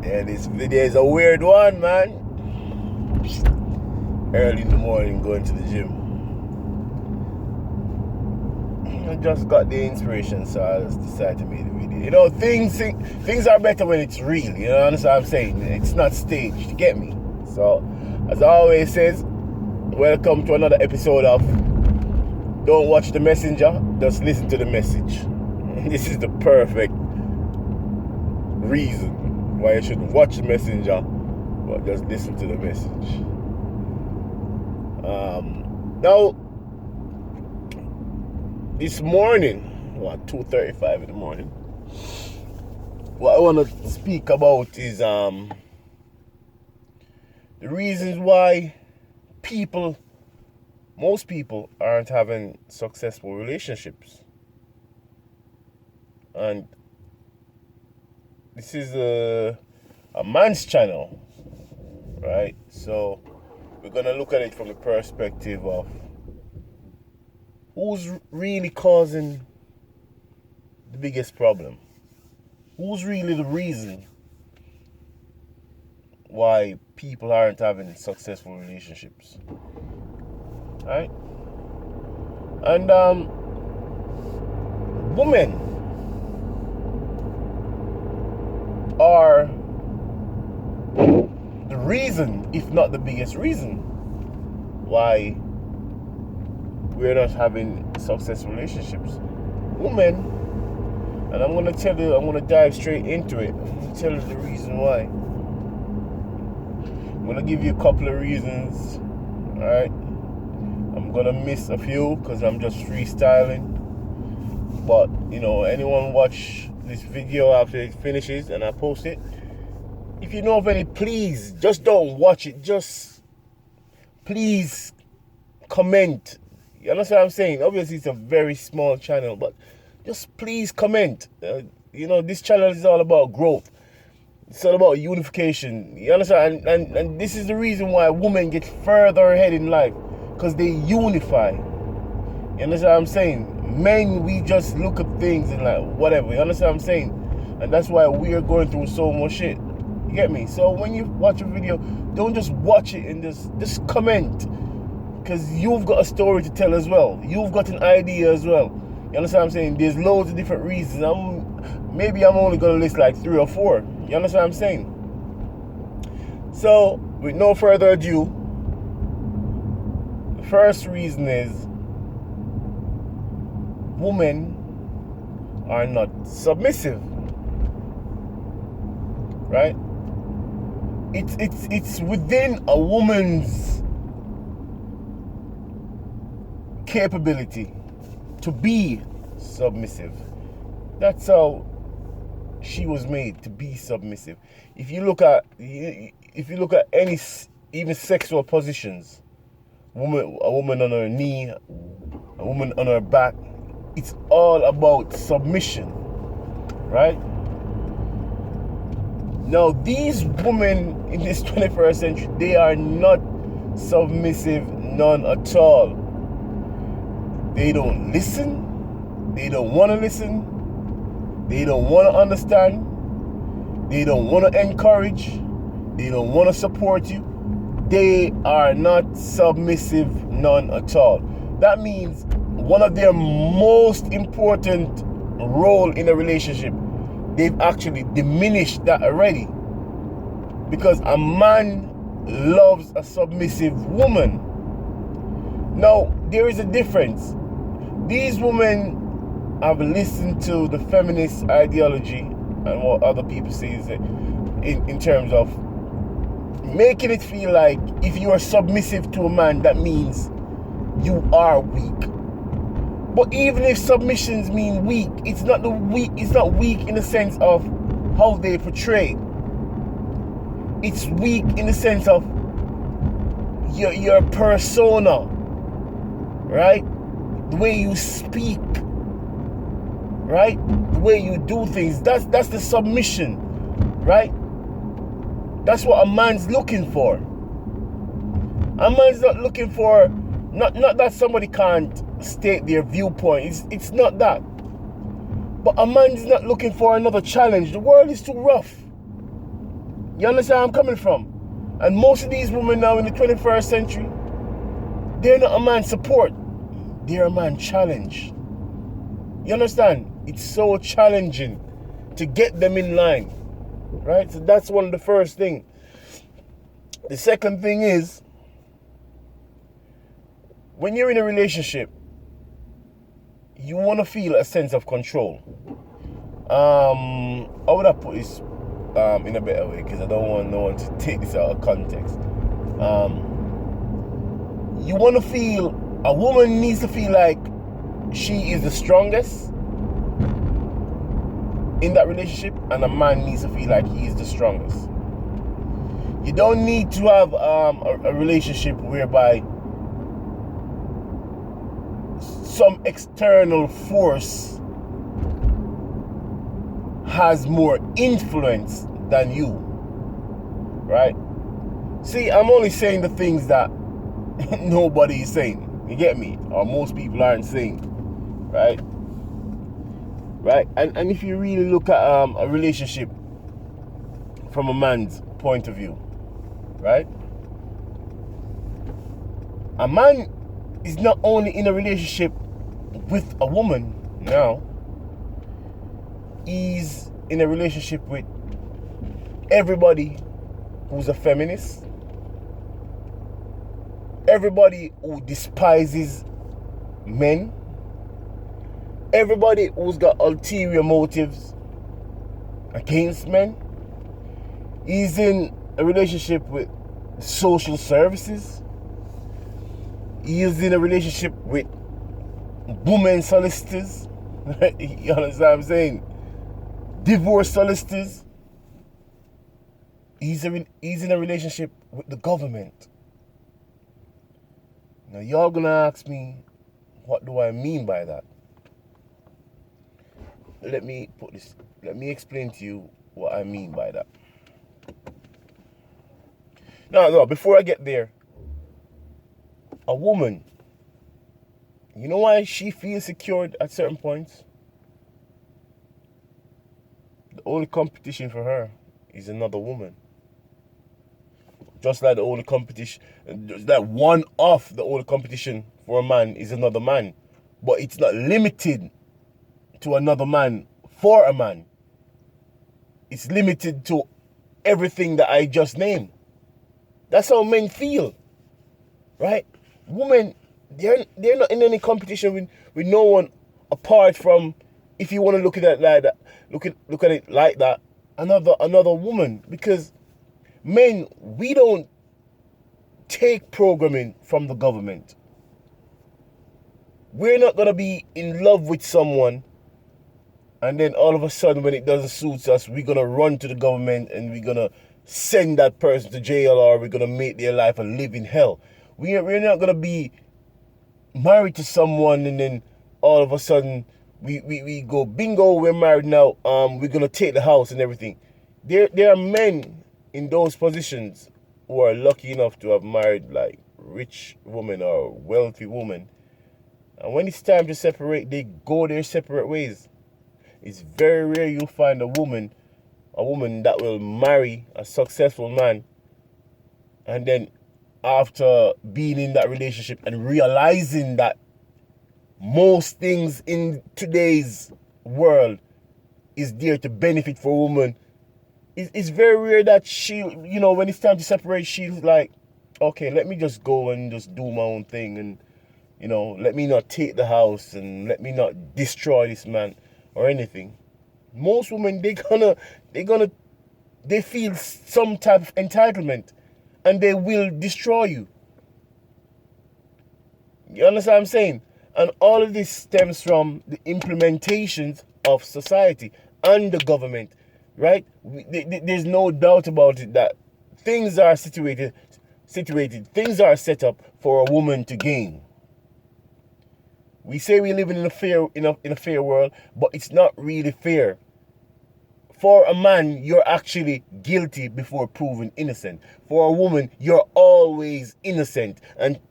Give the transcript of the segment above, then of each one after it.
Yeah, this video is a weird one, man. Early in the morning, going to the gym. I just got the inspiration, so I just decided to make the video. You know, things are better when it's real. You know, understand what I'm saying? It's not staged. You get me? So, as I always says, welcome to another episode of Don't Watch the Messenger, just listen to the message. This is the perfect reason why you shouldn't watch the messenger, but just listen to the message. Now, this morning, 2:35 in the morning, what I want to speak about is the reasons why most people aren't having successful relationships. And this is a man's channel, right? So we're going to look at it from the perspective of who's really causing the biggest problem. Who's really the reason why people aren't having successful relationships, right? And women are the reason, if not the biggest reason, why we're not having successful relationships. Women, and I'm going to dive straight into it. I'm going to tell you the reason why. I'm going to give you a couple of reasons, alright? I'm going to miss a few because I'm just freestyling. But, you know, anyone watch this video after it finishes and I post it, if you know of any, please just don't watch it. Just please comment. You understand what I'm saying? Obviously, it's a very small channel, but just please comment. You know, this channel is all about growth. It's all about unification. You understand? And this is the reason why women get further ahead in life, because they unify. You understand what I'm saying? Men, we just look at things and like, whatever. You understand what I'm saying? And that's why we are going through so much shit. You get me? So when you watch a video, don't just watch it and just comment. Because you've got a story to tell as well. You've got an idea as well. You understand what I'm saying? There's loads of different reasons. Maybe I'm only going to list like 3 or 4. You understand what I'm saying? So, with no further ado, the first reason is women are not submissive. Right? It's within a woman's capability to be submissive. That's how she was made, to be submissive. If you look at any even sexual positions, a woman on her knee, a woman on her back, it's all about submission, right? Now, these women in this 21st century, they are not submissive, none at all. They don't listen. They don't want to listen. They don't want to understand. They don't want to encourage. They don't want to support you. They are not submissive, none at all. That means one of their most important role in a relationship, they've actually diminished that already. Because a man loves a submissive woman. Now, there is a difference. These women have listened to the feminist ideology and what other people say is in terms of making it feel like if you are submissive to a man, that means you are weak. But even if submissions mean weak, it's not weak in the sense of how they portray. It's weak in the sense of your persona, right? The way you speak, right? The way you do things. That's the submission, right? That's what a man's looking for. A man's not looking for, not that somebody can't state their viewpoint. It's not that. But a man's not looking for another challenge. The world is too rough. You understand where I'm coming from? And most of these women now in the 21st century, they're not a man support. They're a man challenge. You understand? It's so challenging to get them in line. Right? So that's one of the first things. The second thing is, when you're in a relationship, you want to feel a sense of control. How would I put this in a better way? Because I don't want no one to take this out of context. You want to feel, a woman needs to feel like she is the strongest in that relationship, and a man needs to feel like he is the strongest. You don't need to have a relationship whereby some external force has more influence than you, right? See, I'm only saying the things that nobody is saying. You get me? Or most people aren't saying, right? Right? And if you really look at a relationship from a man's point of view, right? A man is not only in a relationship with a woman now, he's in a relationship with everybody who's a feminist, everybody who despises men, everybody who's got ulterior motives against men. He's in a relationship with social services. He is in a relationship with women solicitors. You understand what I'm saying? Divorce solicitors. He's in a relationship with the government. Now y'all gonna ask me, what do I mean by that? Let me explain to you what I mean by that. No, before I get there, a woman, you know why she feels secured at certain points? The only competition for her is another woman. Just like the only competition, that one of the only competition for a man is another man. But it's not limited to another man for a man. It's limited to everything that I just named. That's how men feel, right? Women, they're not in any competition with no one apart from, if you want to look at it like that, look at it like that, another woman. Because men, we don't take programming from the government. We're not gonna be in love with someone and then all of a sudden when it doesn't suit us, we're gonna run to the government and we're gonna send that person to jail, or we're gonna make their life a living hell. We're not gonna be married to someone and then all of a sudden we go bingo, we're married now, we're gonna take the house and everything. There are men in those positions who are lucky enough to have married like rich women or wealthy women, and when it's time to separate, they go their separate ways. It's very rare you'll find a woman that will marry a successful man, and then after being in that relationship and realizing that most things in today's world is there to benefit for a woman, it's very rare that she, when it's time to separate, she's like, okay, let me just go and just do my own thing, and let me not take the house and let me not destroy this man or anything. Most women, they feel some type of entitlement, and they will destroy you. You understand what I'm saying? And all of this stems from the implementations of society and the government, right? There's no doubt about it that things are situated, things are set up for a woman to gain. We say we live in a fair world, but it's not really fair. For a man, you're actually guilty before proven innocent. For a woman, you're always innocent, and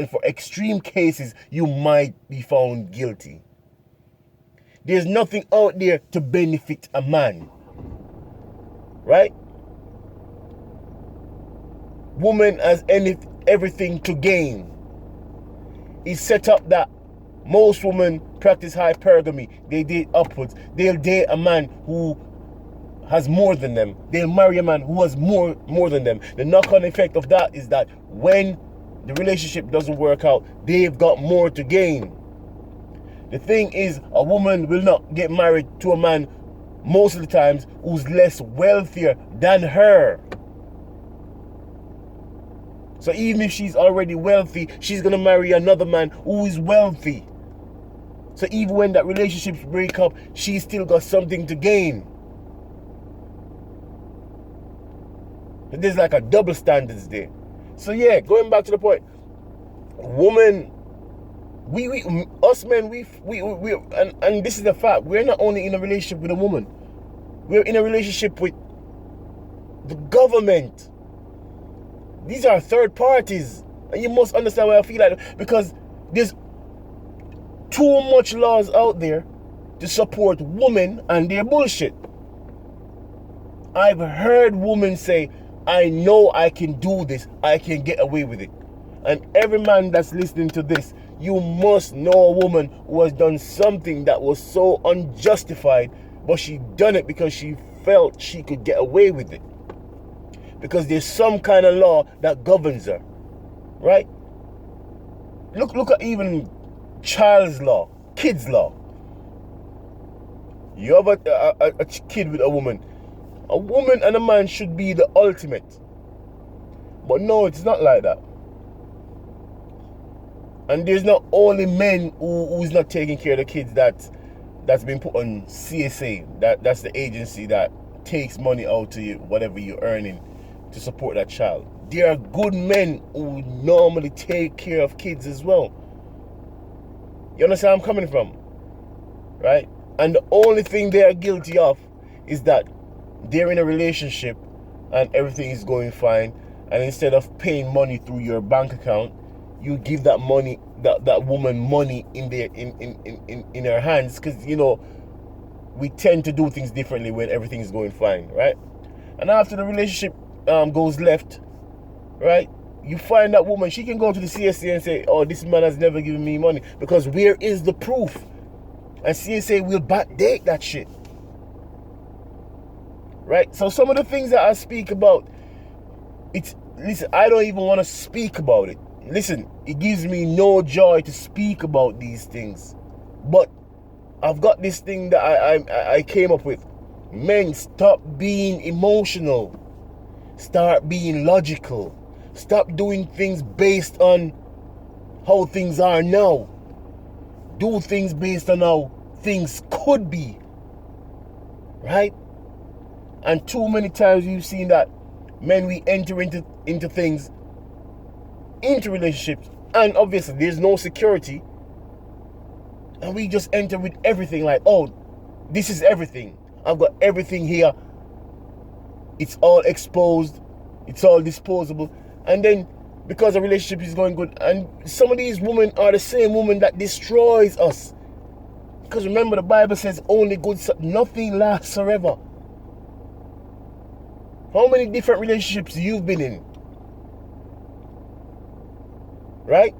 for extreme cases, you might be found guilty. There's nothing out there to benefit a man, right? woman has everything to gain. It's set up that most women practice hypergamy. They date upwards. They'll date a man who has more than them. They'll marry a man who has more than them. The knock-on effect of that is that when the relationship doesn't work out, they've got more to gain. The thing is, a woman will not get married to a man most of the times who's less wealthier than her. So even if she's already wealthy, she's going to marry another man who is wealthy. So even when that relationships break up, she's still got something to gain. There's like a double standards there. So yeah, going back to the point, woman, us men, and this is the fact, we're not only in a relationship with a woman, we're in a relationship with the government. These are third parties, and you must understand why I feel like that, because there's too much laws out there to support women and their bullshit. I've heard women say, I know I can do this, I can get away with it. And every man that's listening to this, you must know a woman who has done something that was so unjustified, but she done it because she felt she could get away with it. Because there's some kind of law that governs her, right? Look at even child's law, kids law. You have a kid with a woman and a man should be the ultimate. But no, it's not like that. And there's not only men who's not taking care of the kids that's been put on CSA. That's the agency that takes money out to you, whatever you're earning, to support that child. There are good men who normally take care of kids as well. You understand where I'm coming from? Right? And the only thing they are guilty of is that they're in a relationship and everything is going fine, and instead of paying money through your bank account, you give that money, that woman money in her hands, because you know we tend to do things differently when everything is going fine, right? And after the relationship goes left, right, you find that woman, she can go to the CSA and say, oh, this man has never given me money, because where is the proof? And CSA will backdate that shit, right? So some of the things that I speak about, listen, I don't even want to speak about it. Listen, it gives me no joy to speak about these things, but I've got this thing that I came up with. Men, stop being emotional. Start being logical. Stop doing things based on how things are now. Do things based on how things could be. Right? And too many times you've seen that men, we enter into things, into relationships, and obviously there's no security, and we just enter with everything like, oh, this is everything. I've got everything here. It's all exposed. It's all disposable. And then because a relationship is going good, and some of these women are the same woman that destroys us. Because remember, the Bible says only good, nothing lasts forever. How many different relationships you've been in? Right?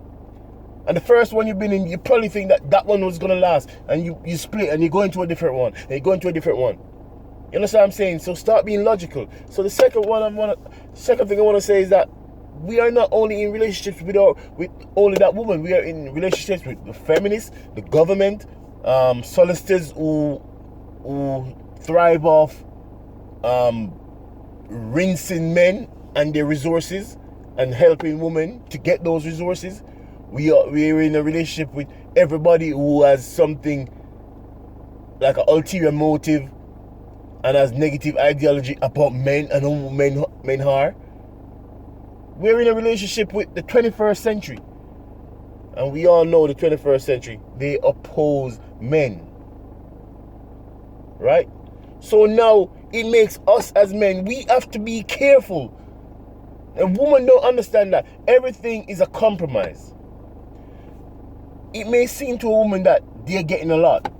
And the first one you've been in, you probably think that one was going to last. And you split and you go into a different one. And you go into a different one. You understand what I'm saying? So start being logical. So the second thing I want to say is that we are not only in relationships with only that woman. We are in relationships with the feminists, the government, solicitors who thrive off rinsing men and their resources and helping women to get those resources. We are in a relationship with everybody who has something like an ulterior motive and has negative ideology about men and who men are. We're in a relationship with the 21st century. And we all know the 21st century, they oppose men. Right? So now it makes us as men, we have to be careful. And women don't understand that everything is a compromise. It may seem to a woman that they're getting a lot,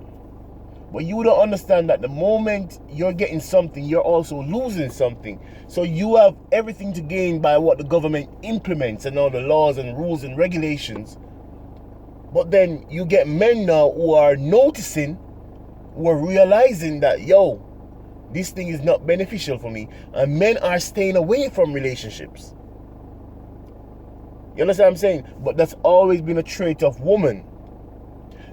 But you don't understand that the moment you're getting something, you're also losing something. So you have everything to gain by what the government implements and all the laws and rules and regulations. But then you get men now who are noticing, who are realizing that, yo, this thing is not beneficial for me. And men are staying away from relationships. You understand what I'm saying? But that's always been a trait of women.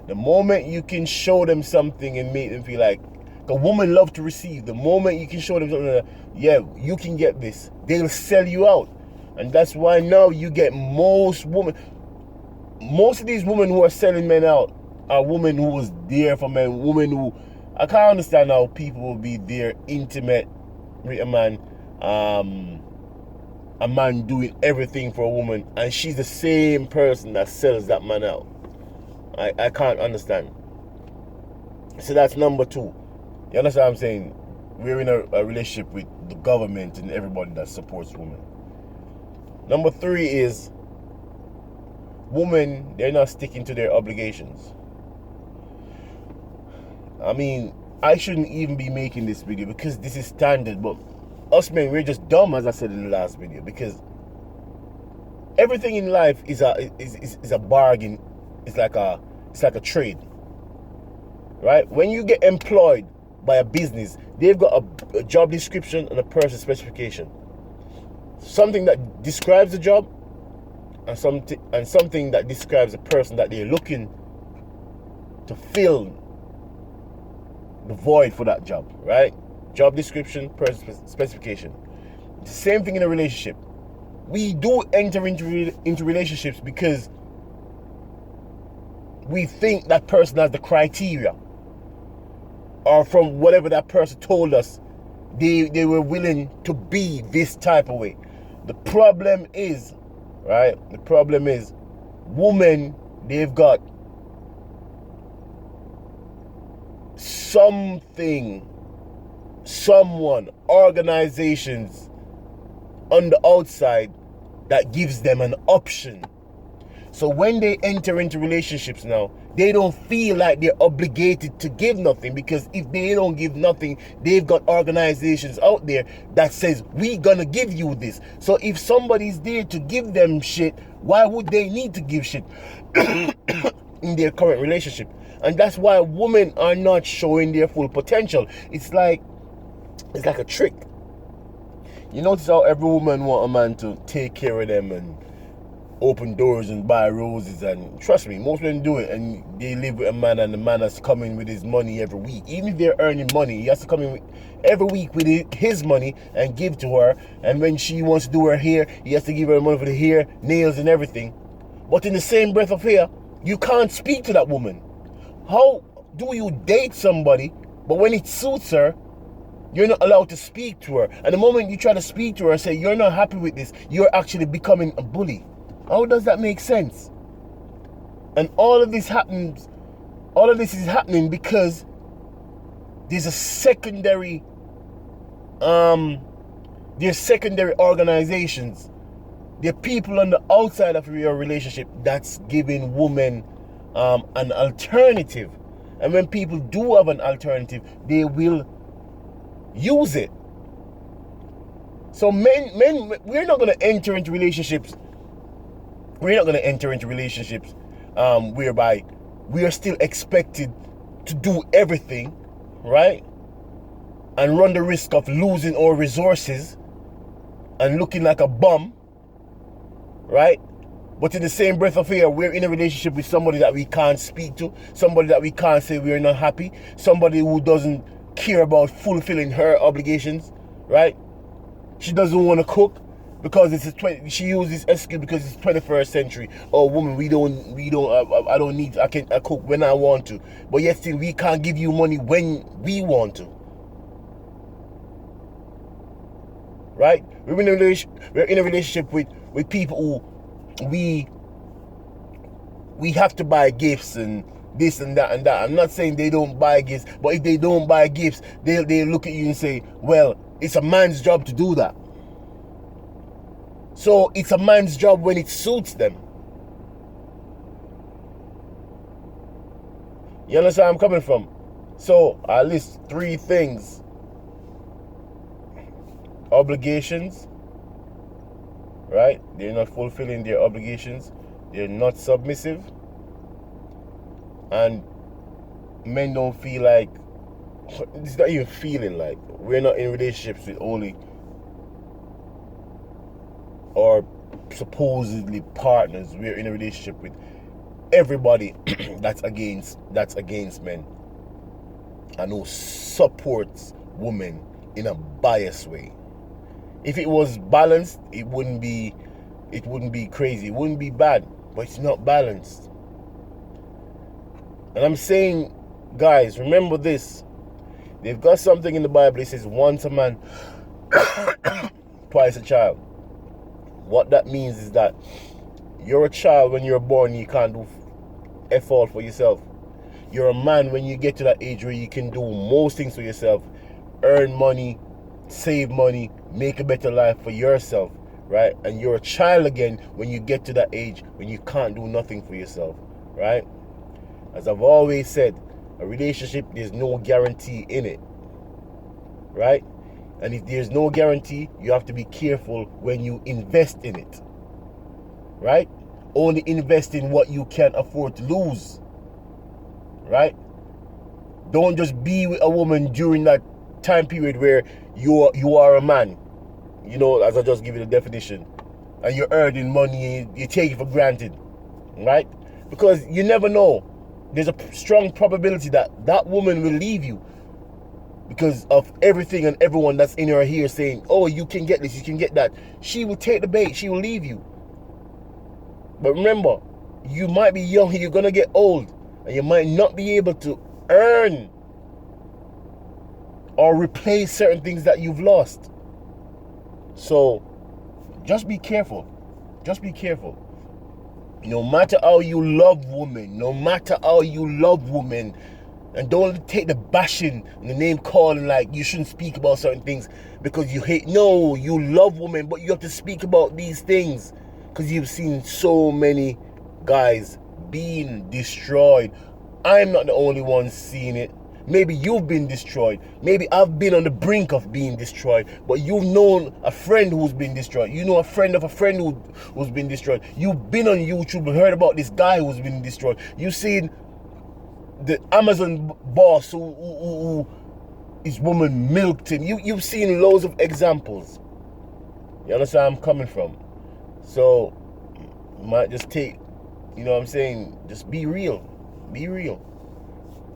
The moment you can show them something and make them feel like, a woman love to receive. The moment you can show them something like, yeah, you can get this, they'll sell you out. And that's why now you get most of these women who are selling men out are women who was there for men, women who, I can't understand how people will be there intimate with a man doing everything for a woman, and she's the same person that sells that man out. I can't understand. So that's number 2. You understand what I'm saying? We're in a relationship with the government and everybody that supports women. Number 3 is women, they're not sticking to their obligations. I mean, I shouldn't even be making this video because this is standard, but us men, we're just dumb, as I said in the last video, because everything in life is a bargain. It's like a trade, right? When you get employed by a business, they've got a job description and a person specification, something that describes the job, and something that describes the person that they're looking to fill the void for that job, right? Job description, person specification. The same thing in a relationship. We do enter into relationships because we think that person has the criteria, or from whatever that person told us, they were willing to be this type of way. The problem is, right? The problem is, women, they've got something, someone, organizations on the outside that gives them an option. So when they enter into relationships now, they don't feel like they're obligated to give nothing, because if they don't give nothing, they've got organizations out there that says, we gonna give you this. So if somebody's there to give them shit, why would they need to give shit in their current relationship? And that's why women are not showing their full potential. It's like a trick. You notice how every woman want a man to take care of them and open doors and buy roses, and trust me, most men do it, and they live with a man, and the man has to come in with his money every week. Even if they're earning money, he has to come in every week with his money and give to her. And when she wants to do her hair, he has to give her money for the hair, nails and everything. But in the same breath of air, you can't speak to that woman. How do you date somebody, but when it suits her, you're not allowed to speak to her? And the moment you try to speak to her and say you're not happy with this, you're actually becoming a bully. How does that make sense? And all of this is happening because there's a secondary, there's secondary organizations. There are people on the outside of your relationship that's giving women an alternative. And when people do have an alternative, they will use it. So men, we're not going to enter into relationships. We're not going to enter into relationships whereby we are still expected to do everything, right? And run the risk of losing our resources and looking like a bum, right? But in the same breath of air, we're in a relationship with somebody that we can't speak to, somebody that we can't say we're not happy, somebody who doesn't care about fulfilling her obligations, right? She doesn't want to cook because she uses this excuse because it's 21st century. Oh, woman, I don't need, I cook when I want to. But yet still, we can't give you money when we want to. Right? We're in a relationship with people who we have to buy gifts and this and that and that. I'm not saying they don't buy gifts, but if they don't buy gifts, they'll look at you and say, well, it's a man's job to do that. So it's a man's job when it suits them. You understand where I'm coming from? So I list 3 things: obligations, right? They're not fulfilling their obligations, they're not submissive, and men don't feel like, it's not even feeling like, we're not in relationships with only, or supposedly partners, we're in a relationship with everybody that's against men, and who supports women in a biased way. If it was balanced, it wouldn't be crazy, it wouldn't be bad, but it's not balanced. And I'm saying, guys, remember this. They've got something in the Bible. It says, once a man, twice a child. What that means is that you're a child when you're born, you can't do F all for yourself. You're a man when you get to that age where you can do most things for yourself. Earn money, save money, make a better life for yourself, right? And you're a child again when you get to that age when you can't do nothing for yourself, right? As I've always said, a relationship, there's no guarantee in it, right? And if there's no guarantee, you have to be careful when you invest in it, right? Only invest in what you can afford to lose, right? Don't just be with a woman during that time period where you are a man, as I just give you the definition, and you're earning money and you take it for granted, right? Because you never know. There's a strong probability that that woman will leave you because of everything and everyone that's in her ear saying, oh, you can get this, you can get that. She will take the bait, she will leave you. But remember, you might be young, you're going to get old, and you might not be able to earn or replace certain things that you've lost. So just be careful. Just be careful. No matter how you love women, and don't take the bashing and the name calling like you shouldn't speak about certain things because you hate. No, you love women, but you have to speak about these things because you've seen so many guys being destroyed. I'm not the only one seeing it. Maybe you've been destroyed. Maybe I've been on the brink of being destroyed. But you've known a friend who's been destroyed. You know a friend of a friend who's been destroyed. You've been on YouTube and heard about this guy who's been destroyed. You've seen the Amazon boss who his woman milked him. You've seen loads of examples. You understand where I'm coming from? So you might just take, what I'm saying, just be real. Be real.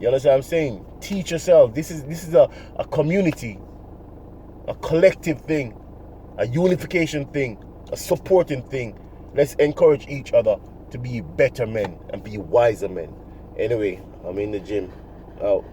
You understand what I'm saying? Teach yourself. This is a community, a collective thing, a unification thing, a supporting thing. Let's encourage each other to be better men and be wiser men. Anyway, I'm in the gym. Out.